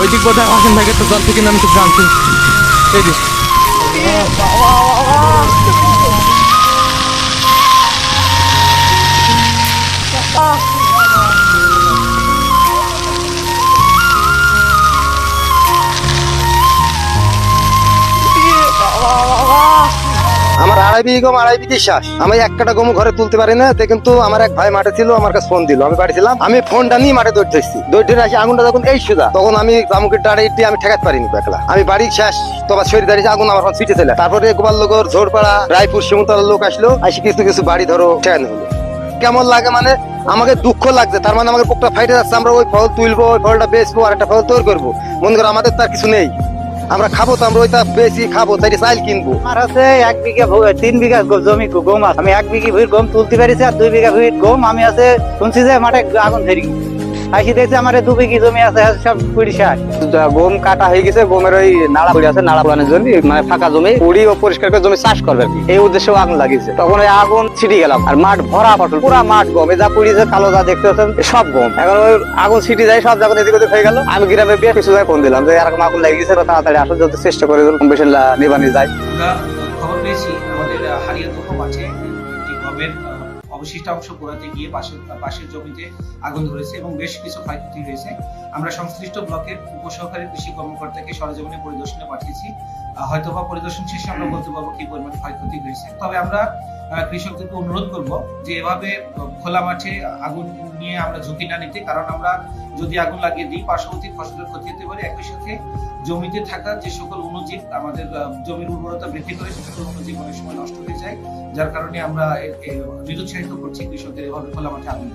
ওই দিক বোধহয় আসেন ভাই, তো জল থেকে আমি তো জানছি। এই দিক আমার আড়াই বিঘি শ্বাস, আমি এক কাটা গমু ঘরে তুলতে পারি না। কিন্তু আমার এক ভাই মাঠে ছিল, আমার কাছে ফোন দিল, আমি বাড়ি ছিলাম। আমি ফোনটা নিয়ে মাঠে দৌড় ধরছি, দৌড় ধরে আসি আগুনটা যখন এই সুদা, তখন আমি জামুকের ডাড়ে দিয়ে আমি ঠেকাতে পারিনি একলা। আমি বাড়ি শেষ, তোমার শরীর দাঁড়িয়েছে, আগুন আমার ছিটে ছিল। তারপরে গোপাল লোকর ঝোড়পাড়া রায়পুর শিমুতলার লোক আসলো, আসি কিছু কিছু বাড়ি ধরো ঠেকানো হলো। কেমন লাগে মানে আমাকে দুঃখ লাগছে, তার মানে আমাকে বুকটা ফাইটে যাচ্ছে। আমরা ওই ফল তুলবো, ওই ফলটা বেচবো, আর একটা ফল তৈরি করবো। মনে করো আমাদের তার কিছু নেই, আমরা খাবো তো আমরা ওইটা বেশি খাবো, তাই চাইল কিনবো। আমার আছে 1 বিঘা 3 বিঘা জমি গম আছে। আমি 1 বিঘি ভুঁইর গম তুলতে পারিছি, আর 2 বিঘা ভুঁইর গম আমি আছে শুনছি যে মাঠে আগুন ধরি। আসি দেখছি আমার 2 বিঘি জমি আছে সব পুড়ি শেষ। গম কাটা হয়ে গেছে, গমের ওই নাড়া পড়ে আছে, নাড়া পড়ানোর জন্য মানে ফাঁকা জমি পুড়ি ও পরিষ্কার করে জমি চাষ করবে আর কি, এই উদ্দেশ্যেও আগুন লাগিয়েছে। তখন ওই আগুন ছিটি গেলাম, আর মাঠ ভরা ফসল, পুরা মাঠ গম, যা পুড়িয়েছে কালো যা দেখতে পাচ্ছেন সব গম। এখন ওই আগুন ছিটি যায় সব, যখন এদিক ওদিক হয়ে গেল, আমি গ্রামে বেশ কিছু জায়গায় ফোন দিলাম যে এরকম আগুন লাগিয়ে গেছে, তাড়াতাড়ি আসলে যত চেষ্টা করে কম বেশি নিবানি যায়। আমরা খবর পেয়েছি আমাদের হারিয়াতোপ মাঠে একটি গমের অবশিষ্ট অংশ পোড়াতে গিয়ে পাশের জমিতে আগুন ধরেছে এবং বেশ কিছু ক্ষয়ক্ষতি হয়েছে। আমরা সংশ্লিষ্ট ব্লকের উপসহকারী কৃষি কর্মকর্তাকে সরেজমিনে পরিদর্শনে পাঠিয়েছি। হয়তোবা পরিদর্শন শেষে আমরা বলতে পারবো কি পরিমাণ ক্ষয়ক্ষতি হয়েছে। তবে আমরা কৃষকদেরকে অনুরোধ করব যে এভাবে খোলা মাঠে আগুন নিয়ে আমরা ঝুঁকি না নিতে, কারণ আমরা যদি আগুন লাগিয়ে দিই পার্শ্ববর্তী ফসলের ক্ষতি হতে পারে। একই সাথে জমিতে থাকা যে সকল অণুজীব আমাদের জমির উর্বরতা বৃদ্ধি করে, সে সকল অণুজীব অনেক সময় নষ্ট হয়ে যায়, যার কারণে আমরা নিরুৎসাহিত করছি কৃষকদের এভাবে খোলা মাঠে আগুন